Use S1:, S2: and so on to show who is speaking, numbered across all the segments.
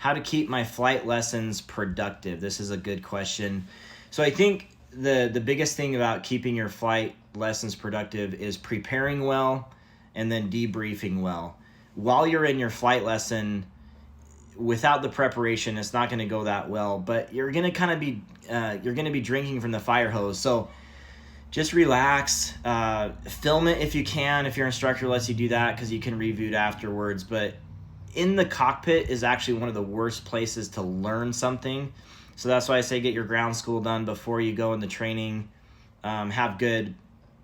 S1: how to keep my flight lessons productive. This is a good question. So I think the biggest thing about keeping your flight lessons productive is preparing well and then debriefing well. While you're in your flight lesson, without the preparation, it's not going to go that well, but you're going to kind of be drinking from the fire hose. So just relax, film it if you can, if your instructor lets you do that, because you can review it afterwards. But in the cockpit is actually one of the worst places to learn something. So that's why I say get your ground school done before you go into training. Have good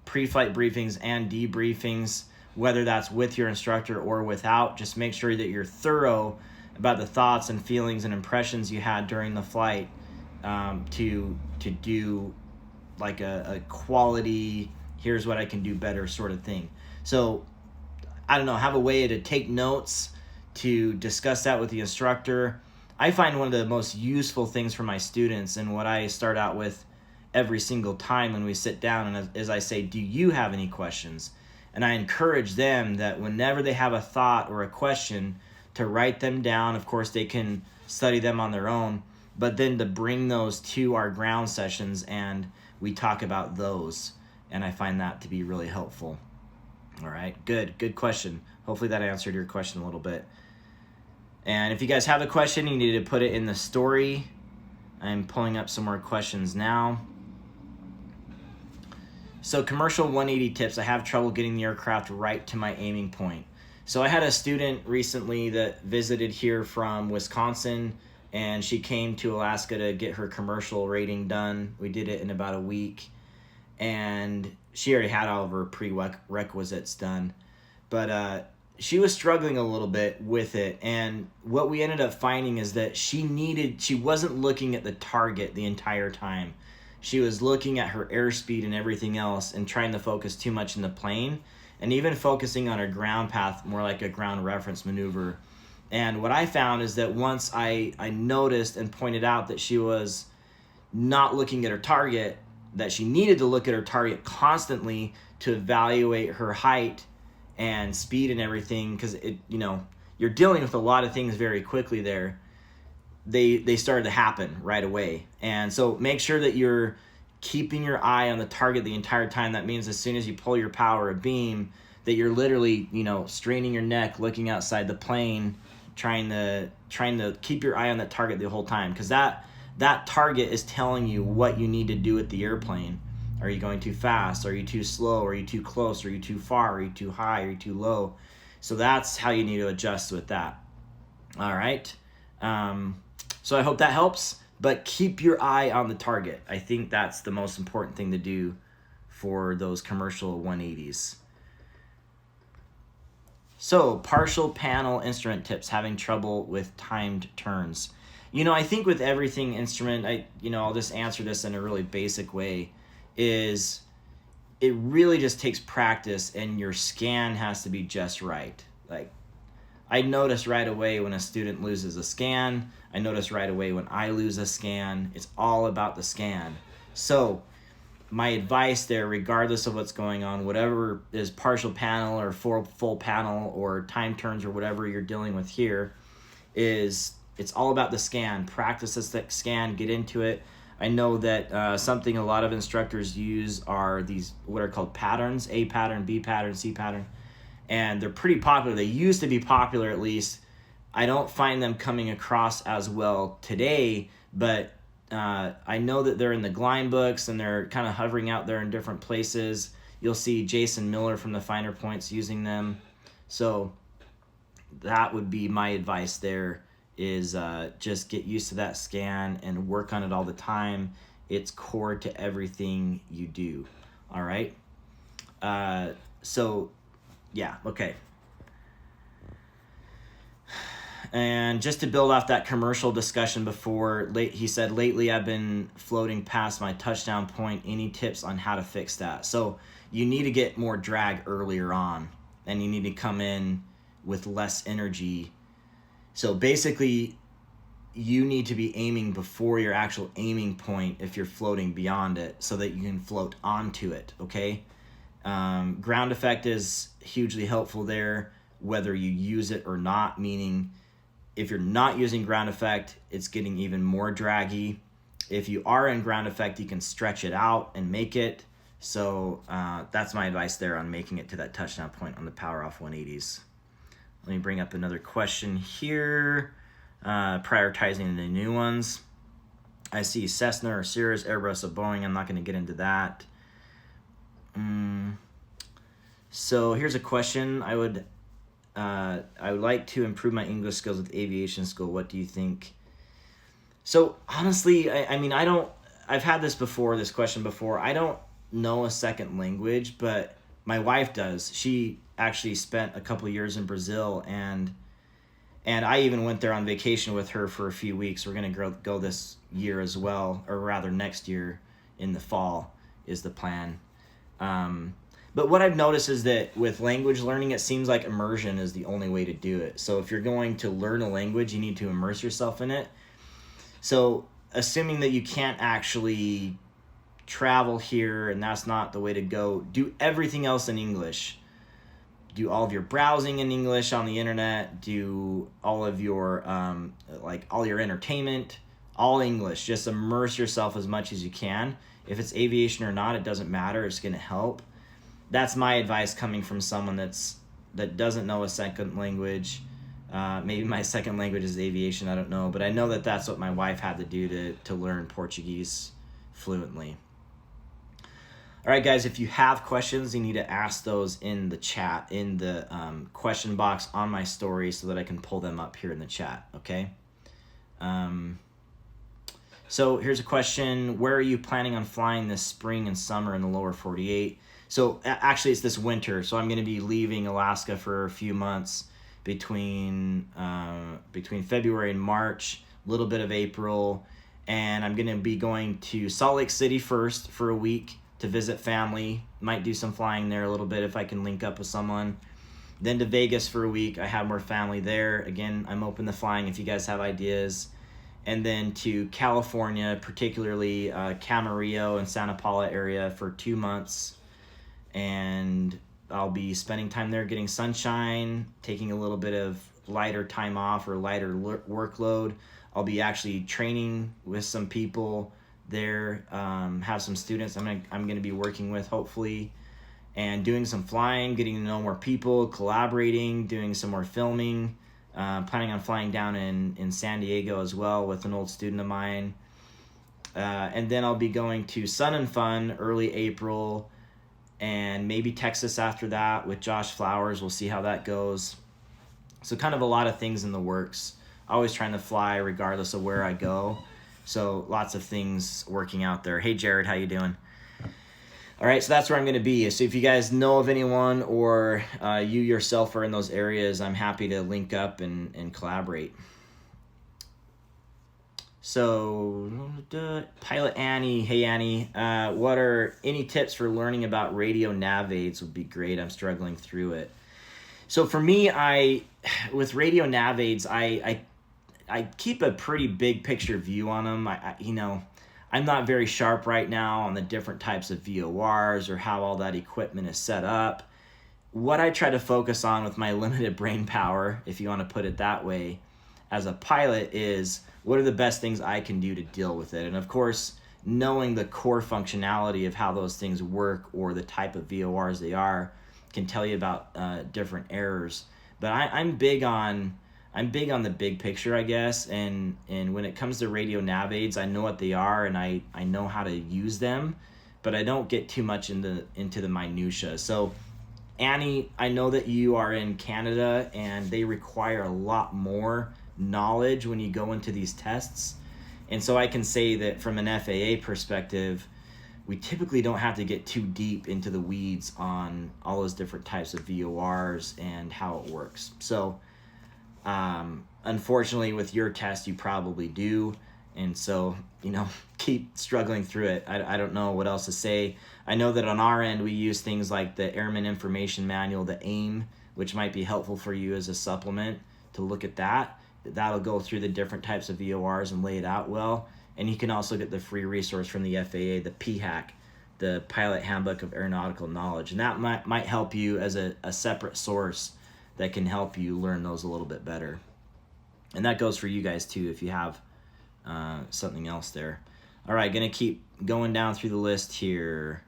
S1: pre-flight briefings and debriefings, whether that's with your instructor or without. Just make sure that you're thorough about the thoughts and feelings and impressions you had during the flight, to do like a quality, here's what I can do better sort of thing. So I don't know, have a way to take notes, to discuss that with the instructor. I find one of the most useful things for my students, and what I start out with every single time when we sit down, and as I say, do you have any questions? And I encourage them that whenever they have a thought or a question, to write them down. Of course, they can study them on their own, but then to bring those to our ground sessions and we talk about those. And I find that to be really helpful. All right, good question. Hopefully that answered your question a little bit. And if you guys have a question, you need to put it in the story. I'm pulling up some more questions now. So commercial 180 tips. I have trouble getting the aircraft right to my aiming point. So I had a student recently that visited here from Wisconsin, and she came to Alaska to get her commercial rating done. We did it in about a week, and she already had all of her prerequisites done. But she was struggling a little bit with it, and what we ended up finding is that she wasn't looking at the target the entire time. She was looking at her airspeed and everything else and trying to focus too much in the plane, and even focusing on her ground path more like a ground reference maneuver. And what I found is that once I noticed and pointed out that she was not looking at her target, that she needed to look at her target constantly to evaluate her height and speed and everything, because you're dealing with a lot of things very quickly there. They started to happen right away. And so make sure that you're keeping your eye on the target the entire time. That means as soon as you pull your power or beam, that you're literally, straining your neck, looking outside the plane, trying to keep your eye on that target the whole time, because that target is telling you what you need to do with the airplane. Are you going too fast? Are you too slow? Are you too close? Are you too far? Are you too high? Are you too low? So that's how you need to adjust with that. All right. So I hope that helps, but keep your eye on the target. I think that's the most important thing to do for those commercial 180s. So partial panel instrument tips, having trouble with timed turns. I think with everything instrument, I'll just answer this in a really basic way, is it really just takes practice, and your scan has to be just right. Like, I notice right away when a student loses a scan. I notice right away when I lose a scan. It's all about the scan. So my advice there, regardless of what's going on, whatever is partial panel or full panel or time turns or whatever you're dealing with here, is it's all about the scan. Practice the scan, get into it. I know that something a lot of instructors use are these what are called patterns, A pattern, B pattern, C pattern, and they're pretty popular. They used to be popular, at least. I don't find them coming across as well today, but I know that they're in the Glide books, and they're kind of hovering out there in different places. You'll see Jason Miller from the Finer Points using them. So that would be my advice there, is just get used to that scan and work on it all the time. It's core to everything you do. All right? So, yeah, okay. And just to build off that commercial discussion before, he said, lately I've been floating past my touchdown point. Any tips on how to fix that? So you need to get more drag earlier on, and you need to come in with less energy. So basically, you need to be aiming before your actual aiming point if you're floating beyond it, so that you can float onto it, okay? Ground effect is hugely helpful there, whether you use it or not, meaning If you're not using ground effect, it's getting even more draggy. If you are in ground effect, you can stretch it out and make it. So that's my advice there on making it to that touchdown point on the power off 180s. Let me bring up another question here. Prioritizing the new ones. I see Cessna or Cirrus, Airbus or Boeing. I'm not going to get into that. So here's a question. I would like to improve my English skills with aviation school. What do you think? So honestly, I mean, I've had this question before. I don't know a second language, but my wife does. She actually spent a couple years in Brazil, and I even went there on vacation with her for a few weeks. We're going to go this year as well, or rather next year in the fall is the plan. But what I've noticed is that with language learning, it seems like immersion is the only way to do it. So if you're going to learn a language, you need to immerse yourself in it. So assuming that you can't actually travel here and that's not the way to go, do everything else in English. Do all of your browsing in English on the internet. Do all of your all your entertainment, all English. Just immerse yourself as much as you can. If it's aviation or not, it doesn't matter. It's going to help. That's my advice coming from someone that doesn't know a second language. Maybe my second language is aviation. I don't know, but I know that that's what my wife had to do to learn Portuguese fluently. All right, guys, if you have questions, you need to ask those in the chat, in the question box on my story so that I can pull them up here in the chat, okay? So here's a question. Where are you planning on flying this spring and summer in the lower 48? So actually, it's this winter, so I'm going to be leaving Alaska for a few months between February and March, a little bit of April, and I'm going to be going to Salt Lake City first for a week to visit family. Might do some flying there a little bit if I can link up with someone. Then to Vegas for a week. I have more family there. Again, I'm open to flying if you guys have ideas. And then to California, particularly Camarillo and Santa Paula area for 2 months. And I'll be spending time there getting sunshine, taking a little bit of lighter time off or lighter workload. I'll be actually training with some people there, have some students I'm gonna be working with hopefully, and doing some flying, getting to know more people, collaborating, doing some more filming, planning on flying down in San Diego as well with an old student of mine, and then I'll be going to Sun and Fun early April, and maybe Texas after that with Josh Flowers. We'll see how that goes. So kind of a lot of things in the works. Always trying to fly regardless of where I go. So lots of things working out there. Hey, Jared, how you doing? All right, so that's where I'm going to be. So if you guys know of anyone or you yourself are in those areas, I'm happy to link up and collaborate. So Pilot Annie, hey Annie, what are any tips for learning about Radio Nav Aids would be great. I'm struggling through it. So for me, with Radio Nav Aids, I keep a pretty big picture view on them. I'm not very sharp right now on the different types of VORs or how all that equipment is set up. What I try to focus on with my limited brain power, if you want to put it that way, as a pilot is what are the best things I can do to deal with it. And of course, knowing the core functionality of how those things work or the type of VORs they are can tell you about different errors. But I'm big on the big picture, I guess, and when it comes to Radio Nav Aids, I know what they are and I know how to use them, but I don't get too much into the minutia. So Annie, I know that you are in Canada and they require a lot more knowledge when you go into these tests. And so I can say that from an FAA perspective, we typically don't have to get too deep into the weeds on all those different types of VORs and how it works. So unfortunately with your test, you probably do. And so, keep struggling through it. I don't know what else to say. I know that on our end, we use things like the Airman Information Manual, the AIM, which might be helpful for you as a supplement to look at that. That'll go through the different types of VORs and lay it out well. And you can also get the free resource from the FAA, the PHAK, the Pilot Handbook of Aeronautical Knowledge. And that might help you as a separate source that can help you learn those a little bit better. And that goes for you guys too if you have something else there. All right, gonna keep going down through the list here.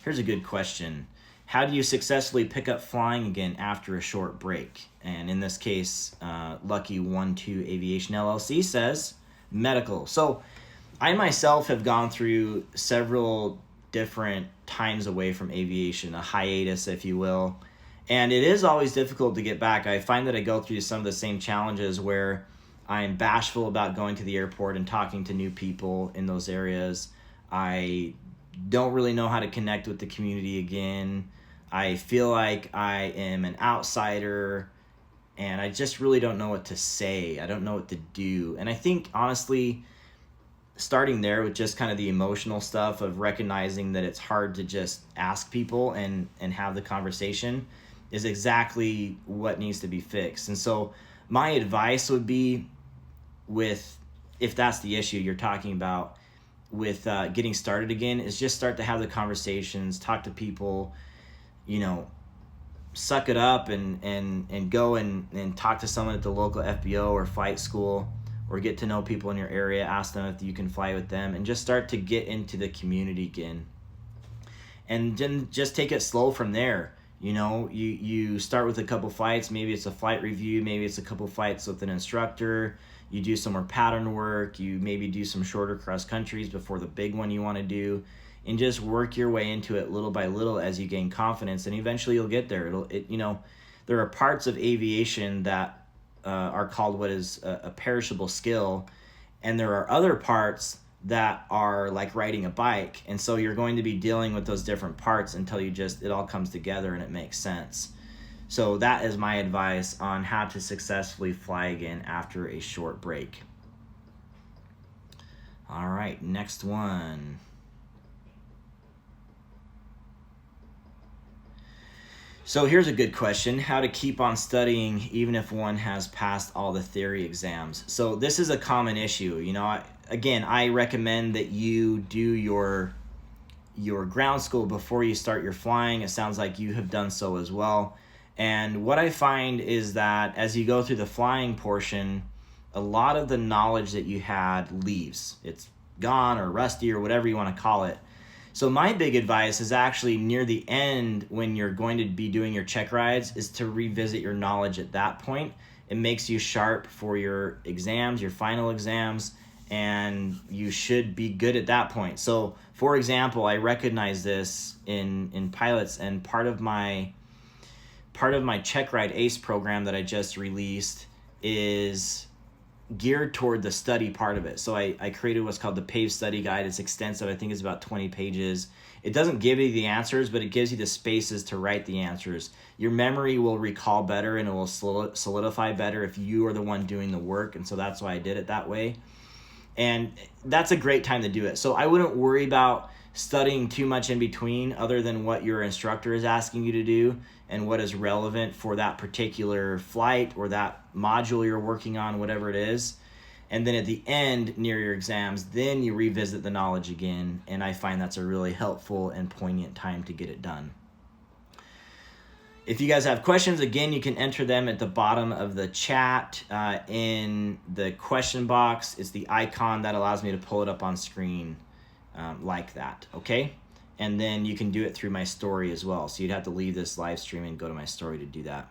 S1: Here's a good question. How do you successfully pick up flying again after a short break? And in this case, Lucky12 Aviation LLC says medical. So I myself have gone through several different times away from aviation, a hiatus, if you will. And it is always difficult to get back. I find that I go through some of the same challenges where I'm bashful about going to the airport and talking to new people in those areas. I don't really know how to connect with the community again. I feel like I am an outsider, and I just really don't know what to say. I don't know what to do. And I think, honestly, starting there with just kind of the emotional stuff of recognizing that it's hard to just ask people and have the conversation is exactly what needs to be fixed. And so my advice would be, if that's the issue you're talking about, with getting started again, is just start to have the conversations, talk to people, suck it up and go and talk to someone at the local FBO or flight school, or get to know people in your area, ask them if you can fly with them, and just start to get into the community again. And then just take it slow from there. You start with a couple flights, maybe it's a flight review, maybe it's a couple flights with an instructor. You do some more pattern work, you maybe do some shorter cross countries before the big one you want to do, and just work your way into it little by little as you gain confidence, and eventually you'll get there. There are parts of aviation that are called what is a perishable skill, and there are other parts that are like riding a bike, and so you're going to be dealing with those different parts until it all comes together and it makes sense. So that is my advice on how to successfully fly again after a short break. All right, next one. So here's a good question: how to keep on studying even if one has passed all the theory exams. So this is a common issue. I recommend that you do your ground school before you start your flying. It sounds like you have done so as well. And what I find is that as you go through the flying portion, a lot of the knowledge that you had leaves. It's gone or rusty or whatever you want to call it. So my big advice is actually near the end, when you're going to be doing your check rides, is to revisit your knowledge at that point. It makes you sharp for your exams, your final exams, and you should be good at that point. So, for example, I recognize this in pilots, and part of my check ride ACE program that I just released is geared toward the study part of it. So I created what's called the PAVE study guide. It's extensive. I think it's about 20 pages. It doesn't give you the answers, but it gives you the spaces to write the answers. Your memory will recall better, and it will solidify better if you are the one doing the work. And so that's why I did it that way. And that's a great time to do it. So I wouldn't worry about studying too much in between, other than what your instructor is asking you to do and what is relevant for that particular flight or that module you're working on, whatever it is. And then at the end, near your exams, then you revisit the knowledge again. And I find that's a really helpful and poignant time to get it done. If you guys have questions, again, you can enter them at the bottom of the chat in the question box. It's the icon that allows me to pull it up on screen like that, okay? And then you can do it through my story as well. So you'd have to leave this live stream and go to my story to do that.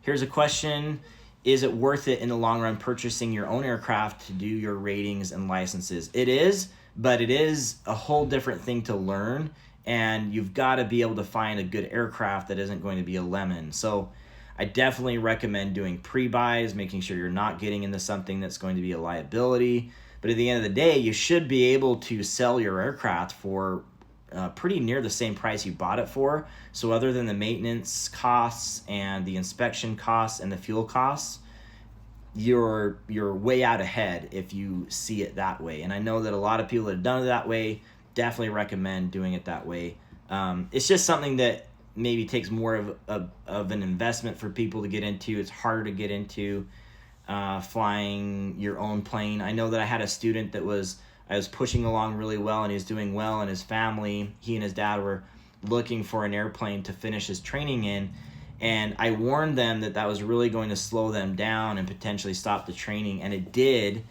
S1: Here's a question. Is it worth it in the long run purchasing your own aircraft to do your ratings and licenses? It is, but it is a whole different thing to learn. And you've got to be able to find a good aircraft that isn't going to be a lemon. So I definitely recommend doing pre-buys, making sure you're not getting into something that's going to be a liability. But at the end of the day, you should be able to sell your aircraft for pretty near the same price you bought it for. So other than the maintenance costs and the inspection costs and the fuel costs, you're way out ahead if you see it that way. And I know that a lot of people that have done it that way definitely recommend doing it that way. It's just something that maybe takes more of an investment for people to get into. It's harder to get into flying your own plane. I know that I had a student that I was pushing along really well, and he was doing well, and his family, he and his dad were looking for an airplane to finish his training in. And I warned them that was really going to slow them down and potentially stop the training, and it did.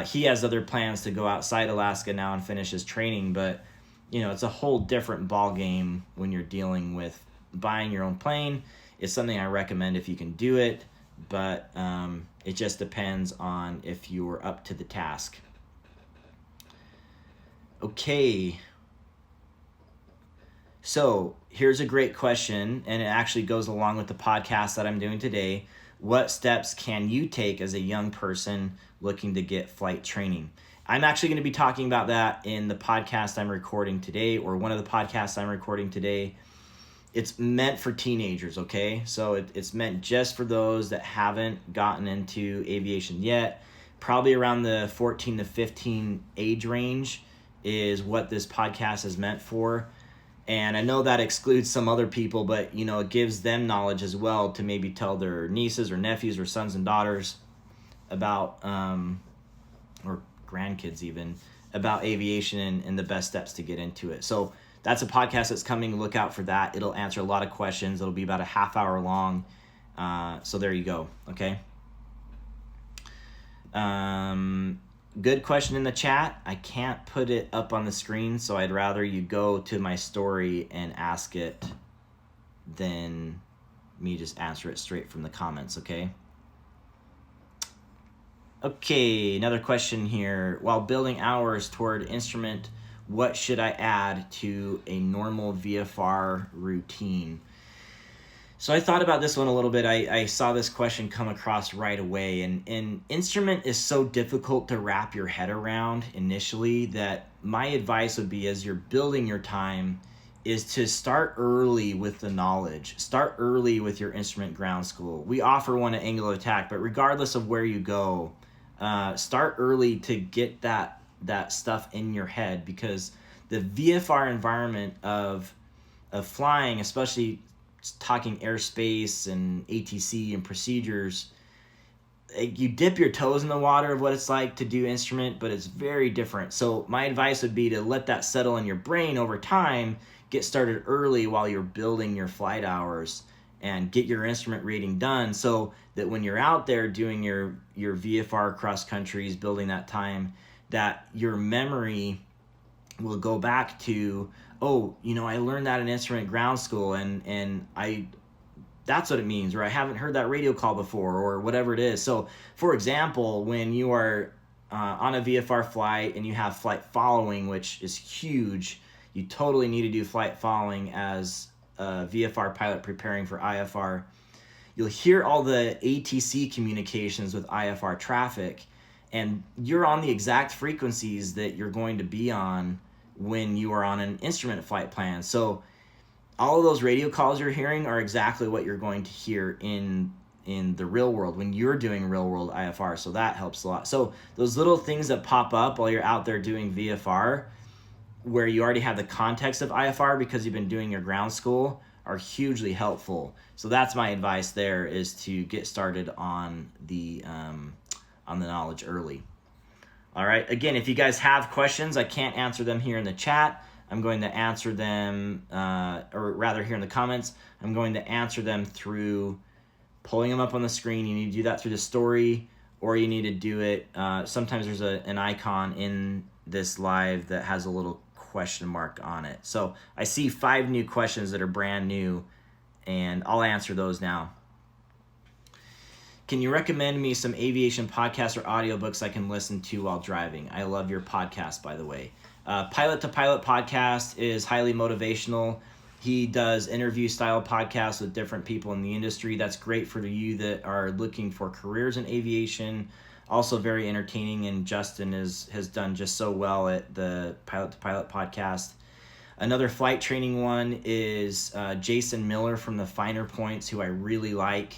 S1: He has other plans to go outside Alaska now and finish his training, but it's a whole different ball game when you're dealing with buying your own plane. It's something I recommend if you can do it, but it just depends on if you're up to the task. Okay. So here's a great question, and it actually goes along with the podcast that I'm doing today. What steps can you take as a young person looking to get flight training? I'm actually going to be talking about that in the podcast I'm recording today, or one of the podcasts I'm recording today. It's meant for teenagers, okay? So it's meant just for those that haven't gotten into aviation yet. Probably around the 14 to 15 age range is what this podcast is meant for. And I know that excludes some other people, but it gives them knowledge as well to maybe tell their nieces or nephews or sons and daughters about, or grandkids even, about aviation and the best steps to get into it. So that's a podcast that's coming. Look out for that. It'll answer a lot of questions. It'll be about a half hour long. So there you go. Okay. Good question in the chat. I can't put it up on the screen, so I'd rather you go to my story and ask it than me just answer it straight from the comments, okay? Okay, another question here. While building hours toward instrument, what should I add to a normal VFR routine? So I thought about this one a little bit. I saw this question come across right away, and instrument is so difficult to wrap your head around initially that my advice would be, as you're building your time, is to start early with the knowledge. Start early with your instrument ground school. We offer one at Angle of Attack, but regardless of where you go, start early to get that stuff in your head, because the VFR environment of flying, especially talking airspace and ATC and procedures, you dip your toes in the water of what it's like to do instrument, but it's very different. So my advice would be to let that settle in your brain over time, get started early while you're building your flight hours, and get your instrument rating done so that when you're out there doing your VFR cross countries, building that time, that your memory will go back to, I learned that in instrument ground school, and that's what it means, or I haven't heard that radio call before, or whatever it is. So, for example, when you are on a VFR flight and you have flight following, which is huge, you totally need to do flight following as a VFR pilot preparing for IFR. You'll hear all the ATC communications with IFR traffic, and you're on the exact frequencies that you're going to be on when you are on an instrument flight plan. So all of those radio calls you're hearing are exactly what you're going to hear in the real world when you're doing real world IFR. So that helps a lot. So those little things that pop up while you're out there doing VFR, where you already have the context of IFR because you've been doing your ground school, are hugely helpful. So that's my advice there, is to get started on the knowledge early. All right. Again, if you guys have questions, I can't answer them here in the chat. I'm going to answer them, or rather here in the comments, I'm going to answer them through pulling them up on the screen. You need to do that through the story, or you need to do it. Sometimes there's an icon in this live that has a little question mark on it. So I see 5 new questions that are brand new, and I'll answer those now. Can you recommend me some aviation podcasts or audiobooks I can listen to while driving? I love your podcast, by the way. Pilot to Pilot podcast is highly motivational. He does interview style podcasts with different people in the industry. That's great for you that are looking for careers in aviation. Also very entertaining, and Justin has done just so well at the Pilot to Pilot podcast. Another flight training one is Jason Miller from the Finer Points, who I really like.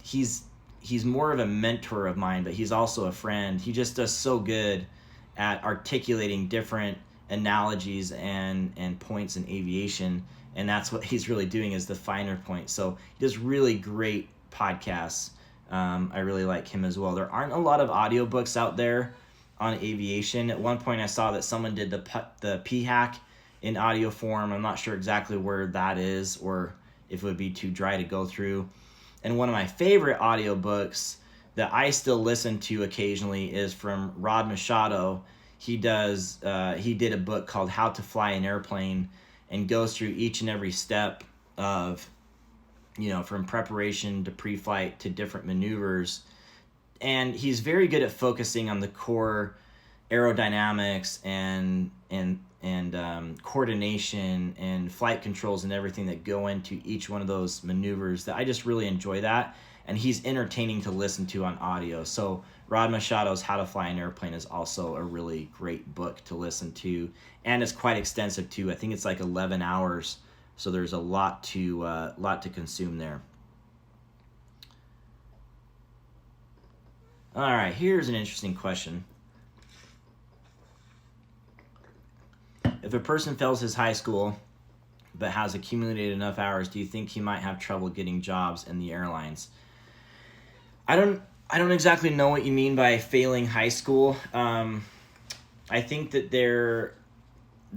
S1: He's more of a mentor of mine, but he's also a friend. He just does so good at articulating different analogies and points in aviation, and that's what he's really doing, is the finer point. So he does really great podcasts. I really like him as well. There aren't a lot of audiobooks out there on aviation. At one point I saw that someone did the PHAC in audio form. I'm not sure exactly where that is, or if it would be too dry to go through. And one of my favorite audiobooks that I still listen to occasionally is from Rod Machado. He did a book called How to Fly an Airplane, and goes through each and every step of, from preparation to pre-flight to different maneuvers. And he's very good at focusing on the core aerodynamics and coordination and flight controls and everything that go into each one of those maneuvers. That I just really enjoy that, and he's entertaining to listen to on audio. So Rod Machado's How to Fly an Airplane is also a really great book to listen to, and it's quite extensive too. I think it's like 11 hours, so there's a lot to consume there. All right, here's an interesting question. If a person fails his high school but has accumulated enough hours, do you think he might have trouble getting jobs in the airlines? I don't exactly know what you mean by failing high school. I think that there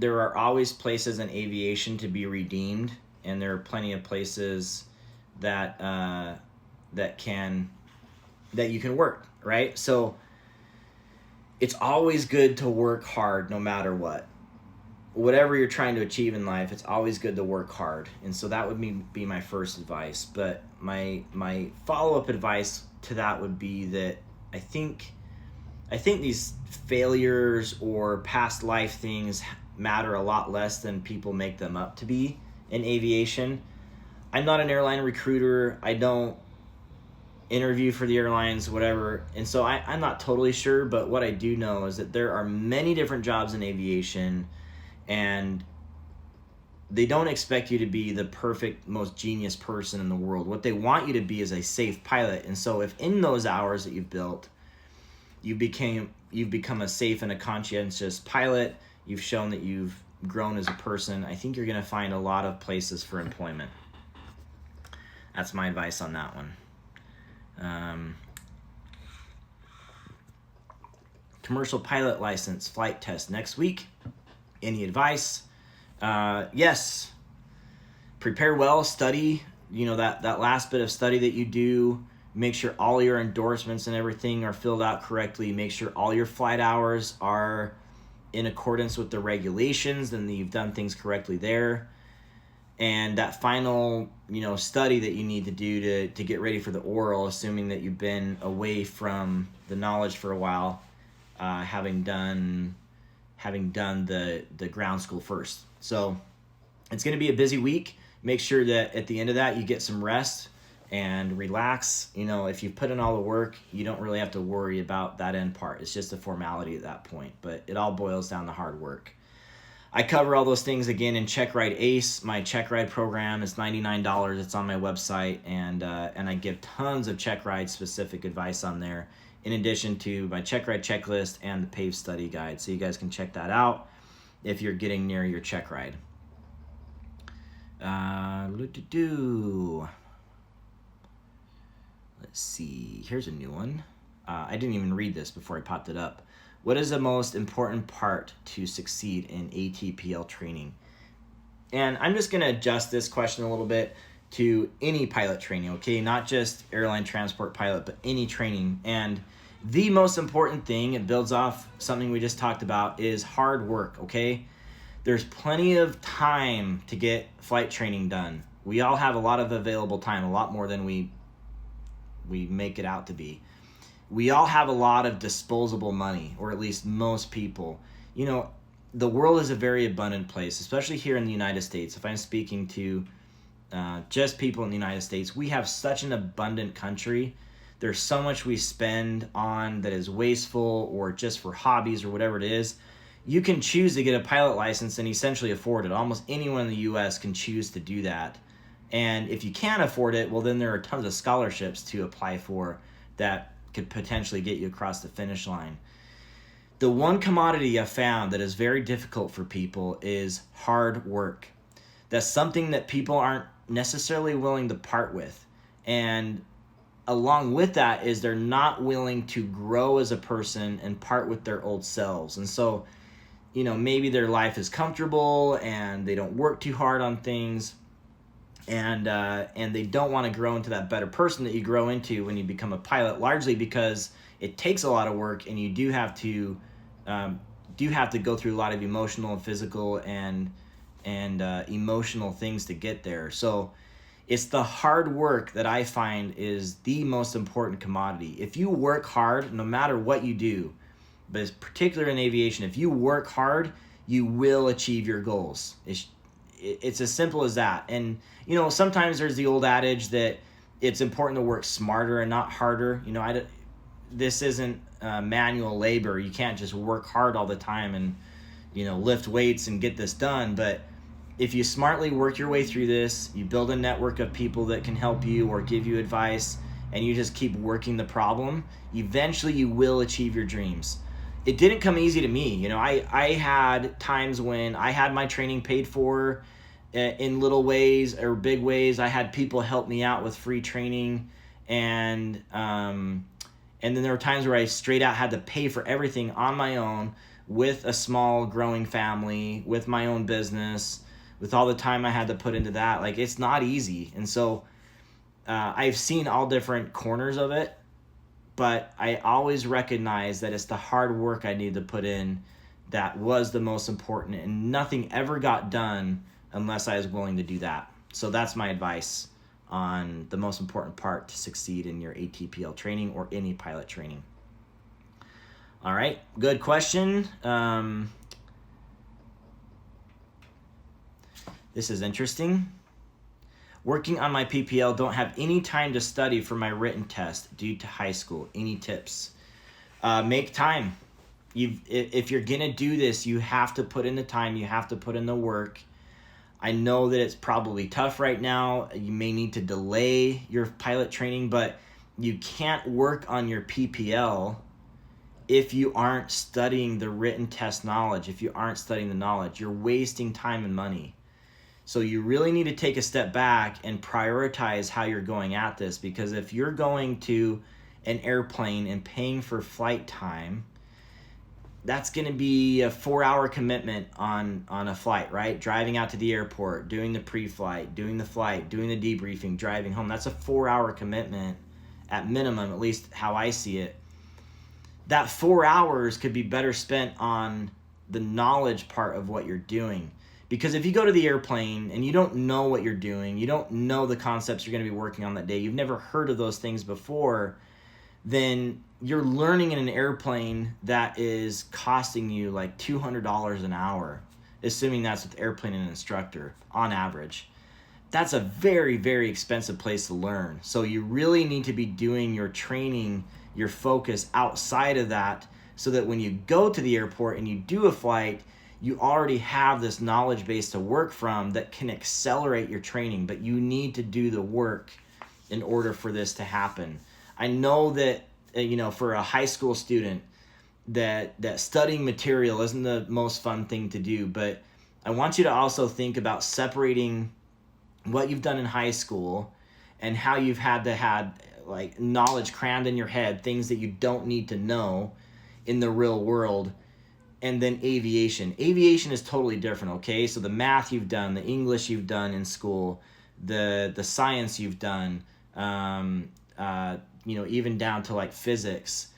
S1: are always places in aviation to be redeemed, and there are plenty of places that you can work, right? So it's always good to work hard no matter what. Whatever you're trying to achieve in life, it's always good to work hard. And so that would be my first advice. But my follow-up advice to that would be that I think these failures or past life things matter a lot less than people make them up to be in aviation. I'm not an airline recruiter. I don't interview for the airlines, whatever. And so I'm not totally sure, but what I do know is that there are many different jobs in aviation, and they don't expect you to be the perfect, most genius person in the world. What they want you to be is a safe pilot. And so if in those hours that you've built, you've become a safe and a conscientious pilot, you've shown that you've grown as a person, I think you're going to find a lot of places for employment. That's my advice on that one. Commercial pilot license flight test next week. Any advice? Yes. Prepare well, study, that last bit of study that you do. Make sure all your endorsements and everything are filled out correctly. Make sure all your flight hours are in accordance with the regulations and that you've done things correctly there. And that final, study that you need to do to get ready for the oral, assuming that you've been away from the knowledge for a while, having done the ground school first. So it's going to be a busy week. Make sure that at the end of that you get some rest and relax. If you've put in all the work, you don't really have to worry about that end part. It's just a formality at that point, but it all boils down to hard work. I cover all those things again in Check Ride Ace. My Check Ride program is $99. It's on my website, and I give tons of Check Ride specific advice on there, in addition to my Check Ride checklist and the PAVE study guide. So you guys can check that out if you're getting near your Check Ride. Let's see. Here's a new one. I didn't even read this before I popped it up. What is the most important part to succeed in ATPL training? And I'm just going to adjust this question a little bit to any pilot training, okay? Not just airline transport pilot, but any training. And the most important thing, it builds off something we just talked about, is hard work, okay? There's plenty of time to get flight training done. We all have a lot of available time, a lot more than we make it out to be. We all have a lot of disposable money, or at least most people. The world is a very abundant place, especially here in the United States. If I'm speaking to just people in the United States, we have such an abundant country. There's so much we spend on that is wasteful or just for hobbies or whatever it is. You can choose to get a pilot license and essentially afford it. Almost anyone in the U.S. can choose to do that. And if you can't afford it, well, then there are tons of scholarships to apply for that could potentially get you across the finish line. The one commodity I've found that is very difficult for people is hard work. That's something that people aren't necessarily willing to part with. And along with that is they're not willing to grow as a person and part with their old selves. And so, maybe their life is comfortable and they don't work too hard on things. and they don't want to grow into that better person that you grow into when you become a pilot, largely because it takes a lot of work, and you do have to go through a lot of emotional and physical and emotional things to get there. So it's the hard work that I find is the most important commodity. If you work hard, no matter what you do, but particularly in aviation, if you work hard, you will achieve your goals. It's as simple as that. And, sometimes there's the old adage that it's important to work smarter and not harder. This isn't manual labor. You can't just work hard all the time and, lift weights and get this done. But if you smartly work your way through this, you build a network of people that can help you or give you advice, and you just keep working the problem, eventually you will achieve your dreams. It didn't come easy to me. I had times when I had my training paid for in little ways or big ways. I had people help me out with free training, and then there were times where I straight out had to pay for everything on my own with a small growing family, with my own business, with all the time I had to put into that. Like, it's not easy. And so I've seen all different corners of it, but I always recognize that it's the hard work I need to put in that was the most important, and nothing ever got done unless I was willing to do that. So that's my advice on the most important part to succeed in your ATPL training or any pilot training. All right, good question. This is interesting. Working on my PPL, don't have any time to study for my written test due to high school. Any tips? Make time. If you're going to do this, you have to put in the time. You have to put in the work. I know that it's probably tough right now. You may need to delay your pilot training, but you can't work on your PPL if you aren't studying the written test knowledge, if you aren't studying the knowledge. You're wasting time and money. So you really need to take a step back and prioritize how you're going at this, because if you're going to an airplane and paying for flight time, that's going to be a 4-hour commitment on a flight, right? Driving out to the airport, doing the pre-flight, doing the flight, doing the debriefing, driving home. That's a 4-hour commitment at minimum, at least how I see it. That 4 hours could be better spent on the knowledge part of what you're doing. Because if you go to the airplane and you don't know what you're doing, you don't know the concepts you're going to be working on that day, you've never heard of those things before, then you're learning in an airplane that is costing you like $200 an hour, assuming that's with airplane and instructor on average. That's a very, very expensive place to learn. So you really need to be doing your training, your focus outside of that, so that when you go to the airport and you do a flight, you already have this knowledge base to work from that can accelerate your training. But you need to do the work in order for this to happen. I know that, for a high school student, that studying material isn't the most fun thing to do, but I want you to also think about separating what you've done in high school and how you've had to have like knowledge crammed in your head, things that you don't need to know in the real world, and then aviation. Aviation is totally different, okay? So the math you've done, the English you've done in school, the science you've done, even down to like physics,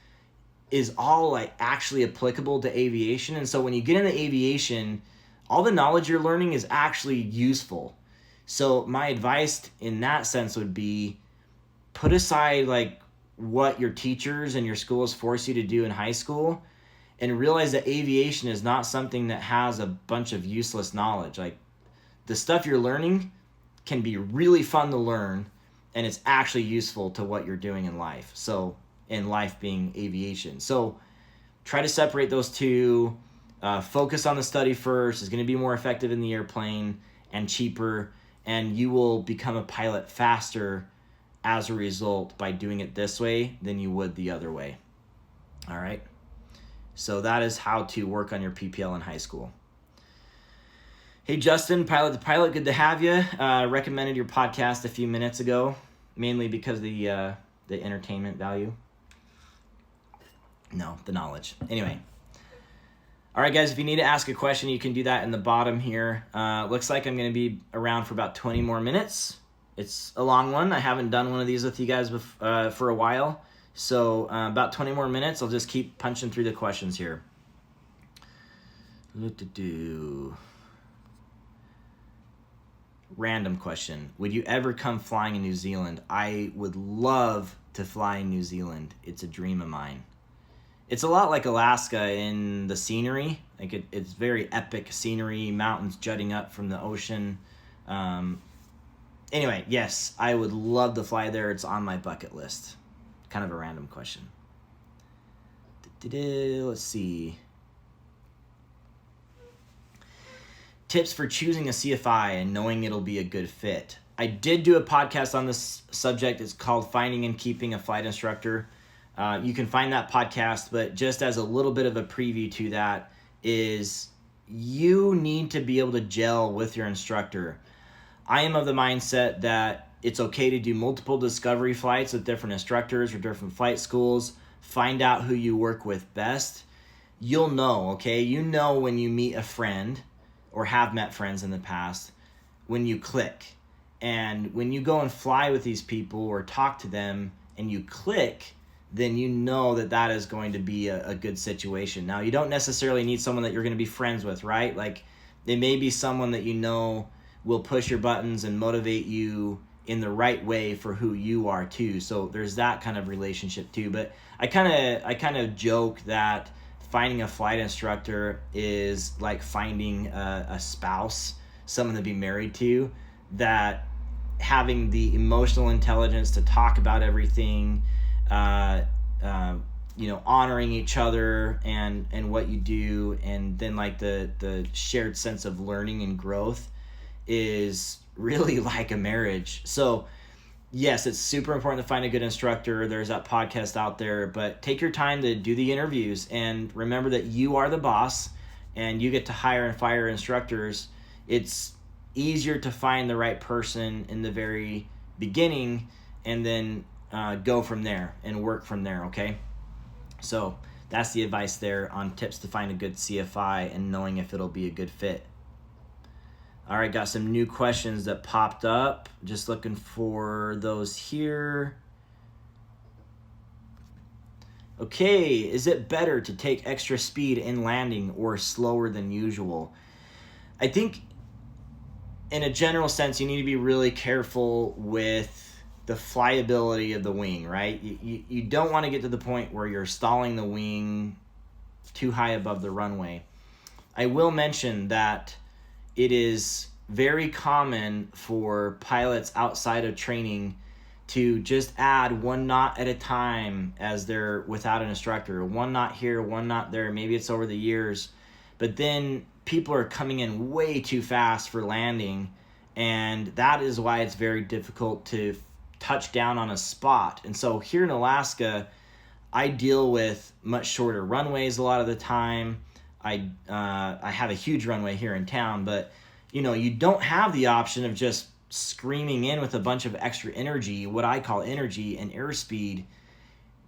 S1: is all like actually applicable to aviation. And so when you get into aviation, all the knowledge you're learning is actually useful. So my advice in that sense would be, put aside like what your teachers and your schools force you to do in high school, and realize that aviation is not something that has a bunch of useless knowledge. Like, the stuff you're learning can be really fun to learn, and it's actually useful to what you're doing in life. So, in life being aviation. So, try to separate those two. Focus on the study first. It's going to be more effective in the airplane and cheaper, and you will become a pilot faster as a result by doing it this way than you would the other way. All right? So that is how to work on your PPL in high school. Hey, Justin, Pilot to Pilot, good to have you. Recommended your podcast a few minutes ago, mainly because of the entertainment value. No, the knowledge. Anyway, All right, guys, if you need to ask a question, you can do that in the bottom here. Looks like I'm going to be around for about 20 more minutes. It's a long one. I haven't done one of these with you guys for a while. So about 20 more minutes. I'll just keep punching through the questions here. Random question. Would you ever come flying in New Zealand? I would love to fly in New Zealand. It's a dream of mine. It's a lot like Alaska in the scenery. Like it's very epic scenery, mountains jutting up from the ocean. Anyway, yes, I would love to fly there. It's on my bucket list. Kind of a random question. Let's see. Tips for choosing a CFI and knowing it'll be a good fit. I did do a podcast on this subject. It's called Finding and Keeping a Flight Instructor. You can find that podcast, but just as a little bit of a preview to that is you need to be able to gel with your instructor. I am of the mindset that it's okay to do multiple discovery flights with different instructors or different flight schools. Find out who you work with best. You'll know, okay? You know when you meet a friend or have met friends in the past, when you click. And when you go and fly with these people or talk to them and you click, then you know that that is going to be a good situation. Now, you don't necessarily need someone that you're going to be friends with, right? Like, it may be someone that you know will push your buttons and motivate you in the right way for who you are too. So there's that kind of relationship too. But I kind of joke that finding a flight instructor is like finding a spouse, someone to be married to, that having the emotional intelligence to talk about everything, honoring each other and what you do, and then like the shared sense of learning and growth is really like a marriage. So yes, it's super important to find a good instructor. There's that podcast out there, but take your time to do the interviews and remember that you are the boss and you get to hire and fire instructors. It's easier to find the right person in the very beginning and then go from there and work from there, okay? So that's the advice there on tips to find a good CFI and knowing if it'll be a good fit. All right, got some new questions that popped up. Just looking for those here. Okay, is it better to take extra speed in landing or slower than usual? I think in a general sense, you need to be really careful with the flyability of the wing, right? You don't want to get to the point where you're stalling the wing too high above the runway. I will mention that it is very common for pilots outside of training to just add 1 knot at a time as they're without an instructor. 1 knot here, 1 knot there. Maybe it's over the years. But then people are coming in way too fast for landing, and that is why it's very difficult to touch down on a spot. And so here in Alaska, I deal with much shorter runways a lot of the time. I have a huge runway here in town, but you don't have the option of just screaming in with a bunch of extra energy, what I call energy and airspeed,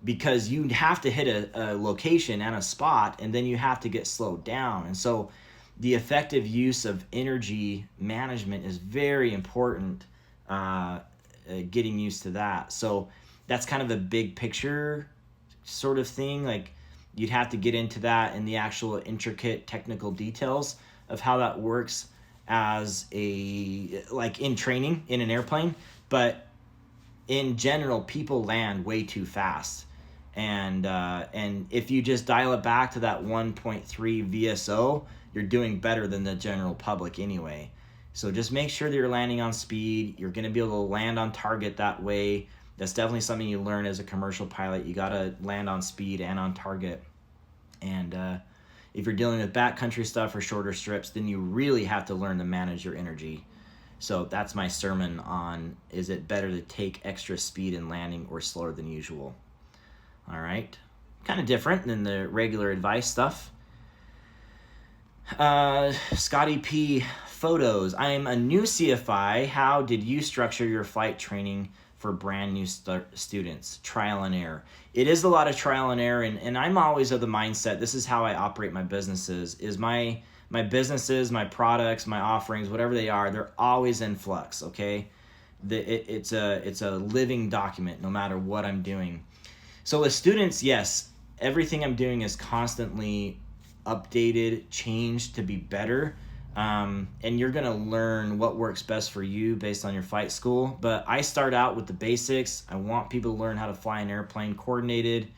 S1: because you have to hit a location and a spot, and then you have to get slowed down. And so the effective use of energy management is very important, getting used to that. So that's kind of a big picture sort of thing. Like, you'd have to get into that in the actual intricate technical details of how that works as in training in an airplane. But in general, people land way too fast. And if you just dial it back to that 1.3 VSO, you're doing better than the general public anyway. So just make sure that you're landing on speed. You're going to be able to land on target that way. That's definitely something you learn as a commercial pilot. You got to land on speed and on target. And if you're dealing with backcountry stuff or shorter strips, then you really have to learn to manage your energy. So that's my sermon on, is it better to take extra speed in landing or slower than usual? All right. Kind of different than the regular advice stuff. Scotty P. Photos. I am a new CFI. How did you structure your flight training for brand new students. Trial and error. It is a lot of trial and error, and I'm always of the mindset, this is how I operate my businesses, is my businesses, my products, my offerings, whatever they are, they're always in flux, okay? It's a living document no matter what I'm doing. So with students, yes, everything I'm doing is constantly updated, changed to be better. And you're going to learn what works best for you based on your flight school. But I start out with the basics. I want people to learn how to fly an airplane coordinated.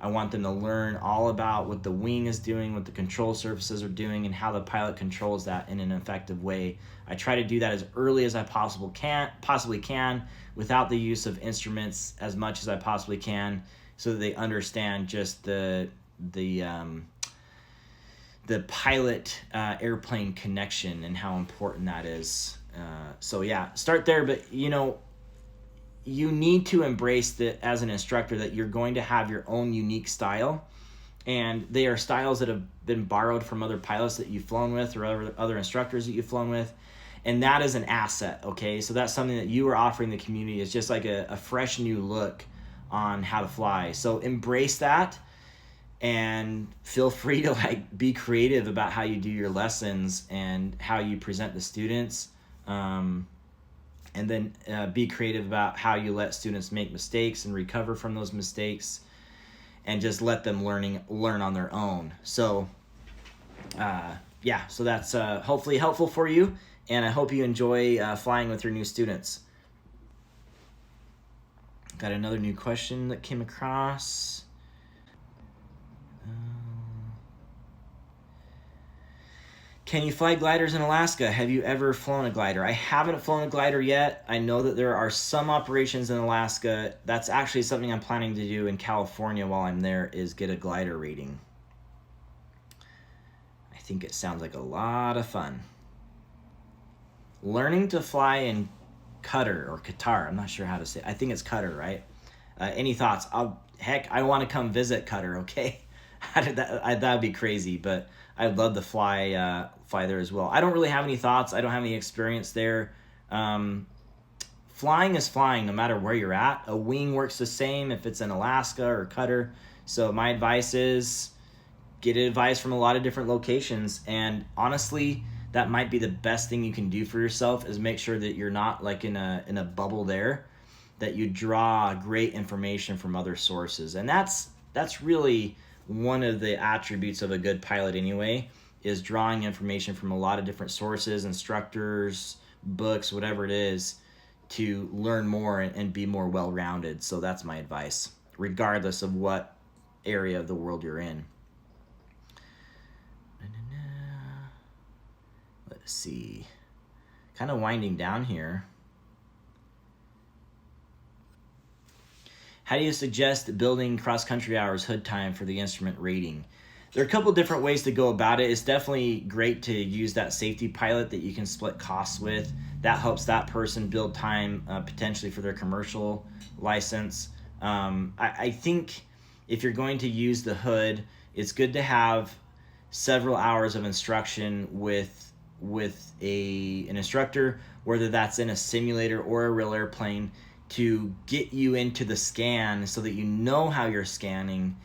S1: I want them to learn all about what the wing is doing, what the control surfaces are doing, and how the pilot controls that in an effective way. I try to do that as early as I possibly can without the use of instruments as much as I possibly can, so that they understand just the pilot airplane connection and how important that is. So yeah, start there, but you need to embrace that as an instructor, that you're going to have your own unique style, and they are styles that have been borrowed from other pilots that you've flown with or other instructors that you've flown with, and that is an asset, okay? So that's something that you are offering the community. It's just like a fresh new look on how to fly. So embrace that, and feel free to be creative about how you do your lessons and how you present the students. And then be creative about how you let students make mistakes and recover from those mistakes, and just let them learn on their own. So so that's hopefully helpful for you, and I hope you enjoy flying with your new students. Got another new question that came across. Can you fly gliders in Alaska? Have you ever flown a glider? I haven't flown a glider yet. I know that there are some operations in Alaska. That's actually something I'm planning to do in California while I'm there, is get a glider rating. I think it sounds like a lot of fun. Learning to fly in Qatar or Qatar. I'm not sure how to say it. I think it's Qatar, right? Any thoughts? I want to come visit Qatar, okay? That would be crazy, but I'd love to fly there as well. I don't really have any thoughts. I don't have any experience there. Flying is flying no matter where you're at. A wing works the same if it's in Alaska or Qatar. So my advice is get advice from a lot of different locations. And honestly, that might be the best thing you can do for yourself, is make sure that you're not like in a bubble there, that you draw great information from other sources. And that's really one of the attributes of a good pilot anyway, is drawing information from a lot of different sources, instructors, books, whatever it is, to learn more and be more well-rounded. So that's my advice, regardless of what area of the world you're in. Let's see. Kind of winding down here. How do you suggest building cross-country hours hood time for the instrument rating? There are a couple different ways to go about it. It's definitely great to use that safety pilot that you can split costs with. That helps that person build time potentially for their commercial license. I think if you're going to use the hood, it's good to have several hours of instruction with an instructor, whether that's in a simulator or a real airplane, to get you into the scan so that you know how you're scanning,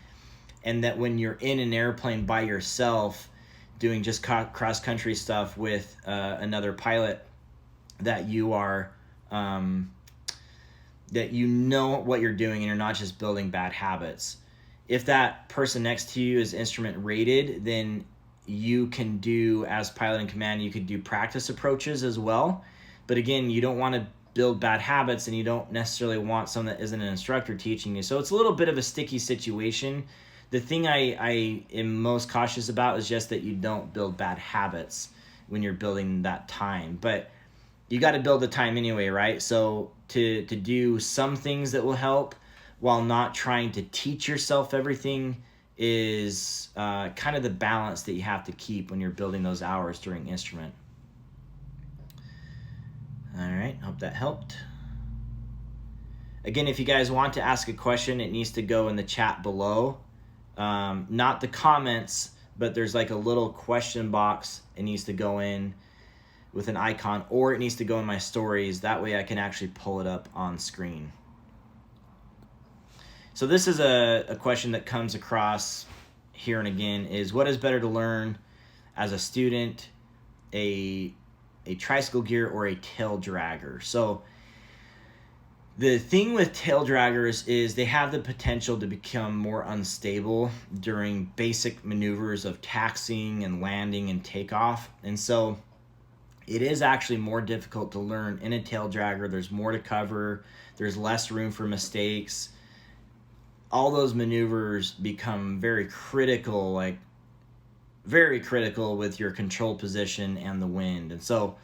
S1: and that when you're in an airplane by yourself doing just cross-country stuff with another pilot, that you are that you know what you're doing and you're not just building bad habits. If that person next to you is instrument rated, then you can do, as pilot in command, you could do practice approaches as well. But again, you don't want to build bad habits, and you don't necessarily want someone that isn't an instructor teaching you. So it's a little bit of a sticky situation. The thing I am most cautious about is just that you don't build bad habits when you're building that time. But you got to build the time anyway, right? So to do some things that will help while not trying to teach yourself everything is kind of the balance that you have to keep when you're building those hours during instrument. All right, hope that helped. Again, if you guys want to ask a question, it needs to go in the chat below. Not the comments, but there's like a little question box. It needs to go in with an icon, or it needs to go in my stories. That way I can actually pull it up on screen. So this is a question that comes across here and again, is what is better to learn as a student, a tricycle gear or a tail dragger? So the thing with tail draggers is they have the potential to become more unstable during basic maneuvers of taxiing and landing and takeoff. And so it is actually more difficult to learn in a tail dragger. There's more to cover. There's less room for mistakes. All those maneuvers become very critical with your control position and the wind. And so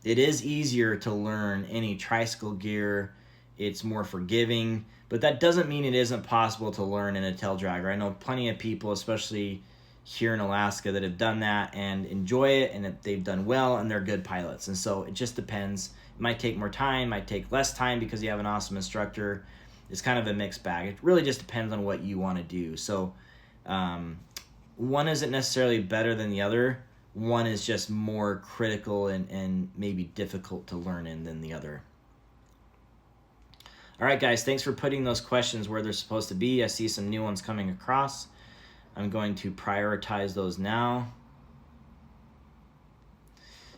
S1: it is easier to learn any tricycle gear. It's more forgiving, but that doesn't mean it isn't possible to learn in a tail dragger. I know plenty of people, especially here in Alaska, that have done that and enjoy it, and they've done well, and they're good pilots. And so it just depends. It might take more time, might take less time because you have an awesome instructor. It's kind of a mixed bag. It really just depends on what you want to do. So one isn't necessarily better than the other. One is just more critical and maybe difficult to learn in than the other. All right, guys, thanks for putting those questions where they're supposed to be. I see some new ones coming across. I'm going to prioritize those now.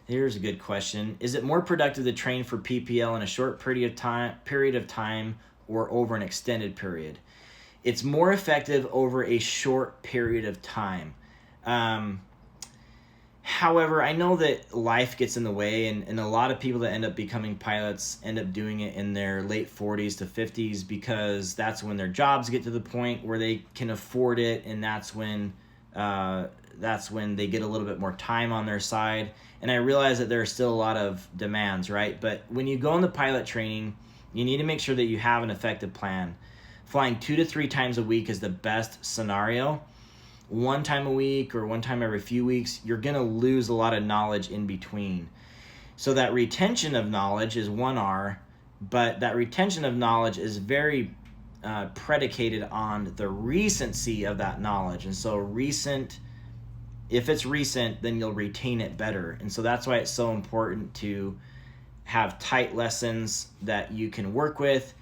S1: Here's a good question. Is it more productive to train for PPL in a short period of time or over an extended period? It's more effective over a short period of time. However, I know that life gets in the way, and a lot of people that end up becoming pilots end up doing it in their late 40s to 50s because that's when their jobs get to the point where they can afford it, and that's when they get a little bit more time on their side. And I realize that there are still a lot of demands, right? But when you go into pilot training, you need to make sure that you have an effective plan. Flying 2 to 3 times a week is the best scenario. 1 time a week or 1 time every few weeks, you're going to lose a lot of knowledge in between. So that retention of knowledge is 1R, but that retention of knowledge is very predicated on the recency of that knowledge. And so if it's recent, then you'll retain it better. And so that's why it's so important to have tight lessons that you can work with,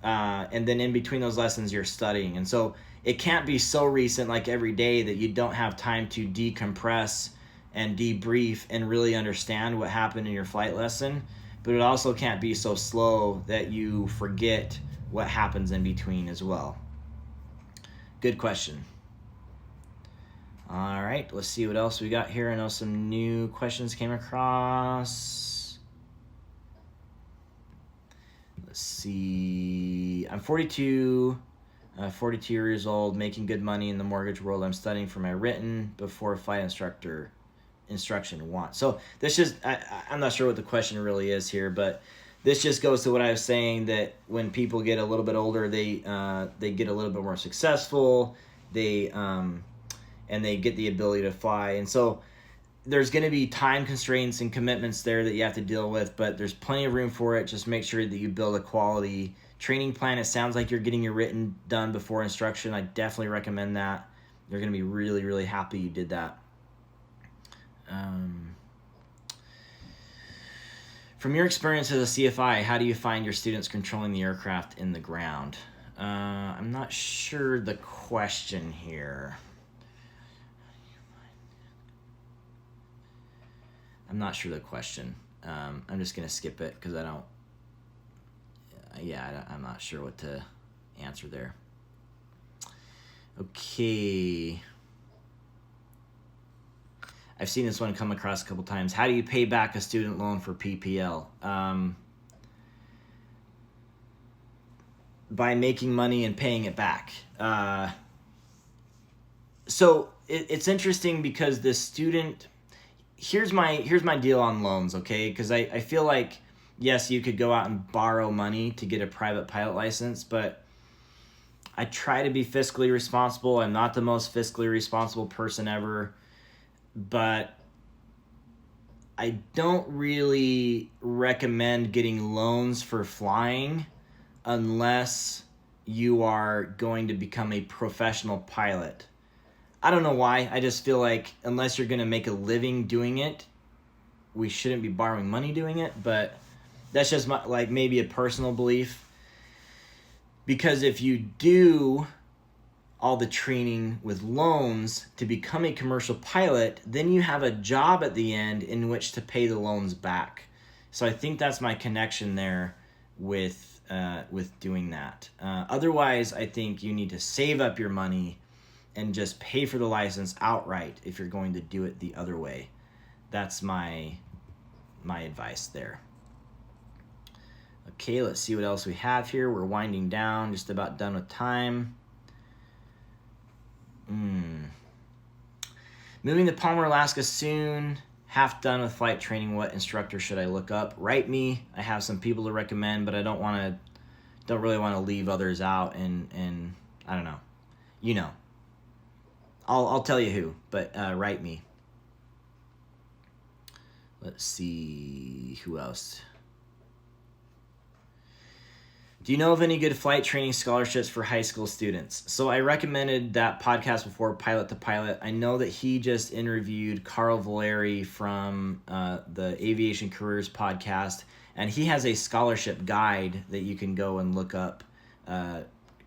S1: and then in between those lessons you're studying. And so it can't be so recent, like every day, that you don't have time to decompress and debrief and really understand what happened in your flight lesson. But it also can't be so slow that you forget what happens in between as well. Good question. All right, let's see what else we got here. I know some new questions came across. Let's see. I'm 42 years old, making good money in the mortgage world. I'm studying for my written before flight instruction want. So this just, I'm not sure what the question really is here, but this just goes to what I was saying, that when people get a little bit older, they get a little bit more successful, and they get the ability to fly. And so there's going to be time constraints and commitments there that you have to deal with, but there's plenty of room for it. Just make sure that you build a quality training plan. It sounds like you're getting your written done before instruction. I definitely recommend that. You're going to be really, really happy you did that. From your experience as a CFI, how do you find your students controlling the aircraft in the ground? I'm not sure the question here. I'm not sure the question. I'm just going to skip it because I'm not sure what to answer there. Okay. I've seen this one come across a couple times. How do you pay back a student loan for PPL? By making money and paying it back. So it's interesting because the student... Here's my deal on loans, okay? Because I feel like, yes, you could go out and borrow money to get a private pilot license, but I try to be fiscally responsible. I'm not the most fiscally responsible person ever, but I don't really recommend getting loans for flying unless you are going to become a professional pilot. I don't know why. I just feel like unless you're going to make a living doing it, we shouldn't be borrowing money doing it. But that's just maybe a personal belief. Because if you do all the training with loans to become a commercial pilot, then you have a job at the end in which to pay the loans back. So I think that's my connection there with doing that. Otherwise, I think you need to save up your money and just pay for the license outright if you're going to do it the other way. That's my advice there. Okay, let's see what else we have here. We're winding down, just about done with time. Moving to Palmer, Alaska soon. Half done with flight training. What instructor should I look up? Write me. I have some people to recommend, but I don't really want to leave others out. And I don't know. You know. I'll tell you who, but write me. Let's see who else. Do you know of any good flight training scholarships for high school students? So I recommended that podcast before, Pilot to Pilot. I know that he just interviewed Carl Valeri from the Aviation Careers podcast, and he has a scholarship guide that you can go and look up.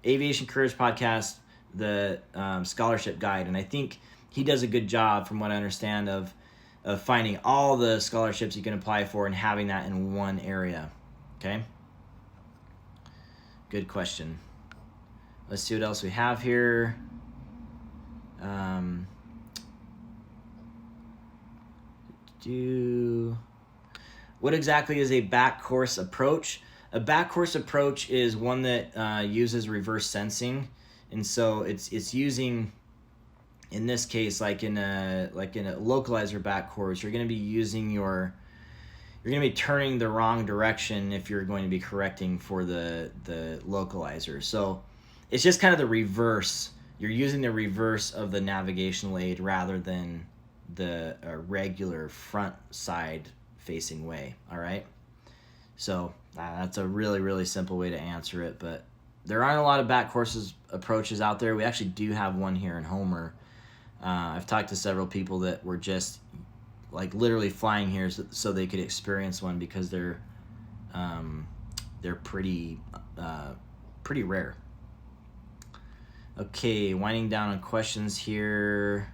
S1: Aviation Careers podcast, the scholarship guide, and I think he does a good job, from what I understand, of finding all the scholarships you can apply for and having that in one area. Okay? Good question. Let's see what else we have here. What exactly is a back course approach? A back course approach is one that uses reverse sensing, and so it's using, in this case, like in a localizer back course, you're going to be turning the wrong direction if you're going to be correcting for the localizer. So it's just kind of the reverse. You're using the reverse of the navigational aid rather than the regular front side facing way. All right. So that's a really, really simple way to answer it. But there aren't a lot of back courses approaches out there. We actually do have one here in Homer. I've talked to several people that were just like literally flying here so they could experience one, because they're pretty rare. Okay, winding down on questions here.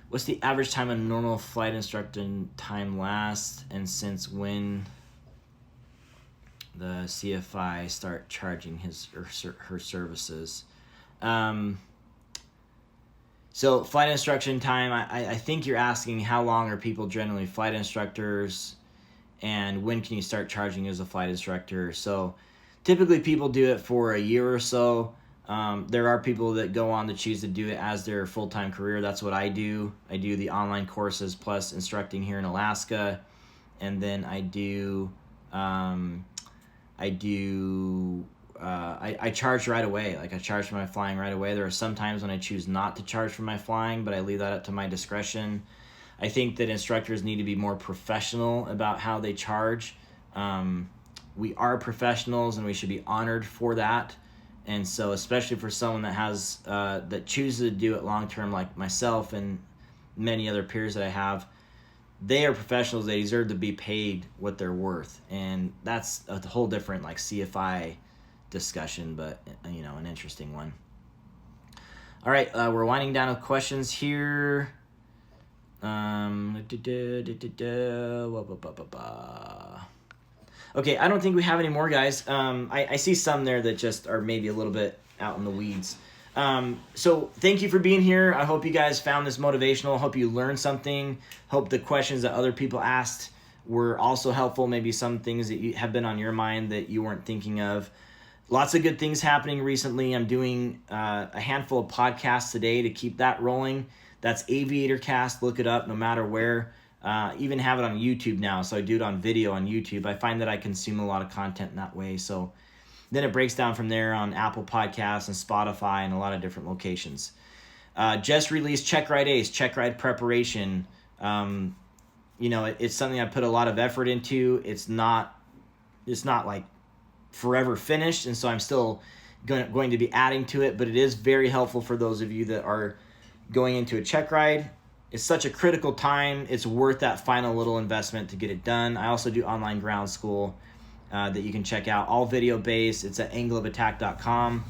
S1: What's the average time a normal flight instructor time lasts, and since when the CFI start charging his or her services? So flight instruction time, I think you're asking how long are people generally flight instructors, and when can you start charging as a flight instructor? So typically people do it for a year or so. There are people that go on to choose to do it as their full-time career. That's what I do. I do the online courses plus instructing here in Alaska, and then I charge right away. Like, I charge for my flying right away. There are some times when I choose not to charge for my flying, but I leave that up to my discretion. I think that instructors need to be more professional about how they charge. We are professionals, and we should be honored for that. And so, especially for someone that has that chooses to do it long term, like myself and many other peers that I have, they are professionals. They deserve to be paid what they're worth, and that's a whole different like CFI discussion, but an interesting one. All right, we're winding down with questions here. Okay, I don't think we have any more, guys. I see some there that just are maybe a little bit out in the weeds. So thank you for being here. I hope you guys found this motivational. Hope you learned something. Hope the questions that other people asked were also helpful. Maybe some things that have been on your mind that you weren't thinking of. Lots of good things happening recently. I'm doing a handful of podcasts today to keep that rolling. That's Aviator Cast. Look it up no matter where. Even have it on YouTube now, so I do it on video on YouTube. I find that I consume a lot of content in that way. So then it breaks down from there on Apple Podcasts and Spotify and a lot of different locations. Just released Check Ride Ace, Check Ride Preparation. It's something I put a lot of effort into. It's not like forever finished, and so I'm still going to be adding to it, but it is very helpful for those of you that are going into a check ride It's such a critical time. It's worth that final little investment to get it done. I also do online ground school that you can check out, all video based. It's at angleofattack.com.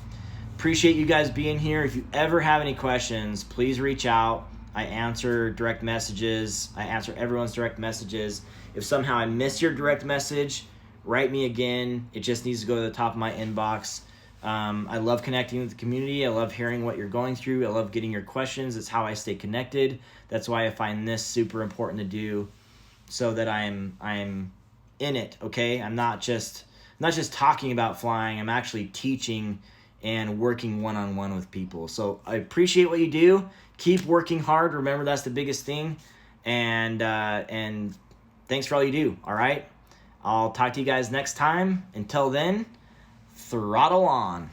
S1: Appreciate you guys being here. If you ever have any questions, please reach out. I answer direct messages. I answer everyone's direct messages. If somehow I miss your direct message, write me again. It just needs to go to the top of my inbox. I love connecting with the community. I love hearing what you're going through. I love getting your questions. It's how I stay connected. That's why I find this super important to do, so that I'm in it, okay? I'm not just talking about flying. I'm actually teaching and working one-on-one with people. So I appreciate what you do. Keep working hard. Remember, that's the biggest thing. And thanks for all you do, all right? I'll talk to you guys next time. Until then, throttle on.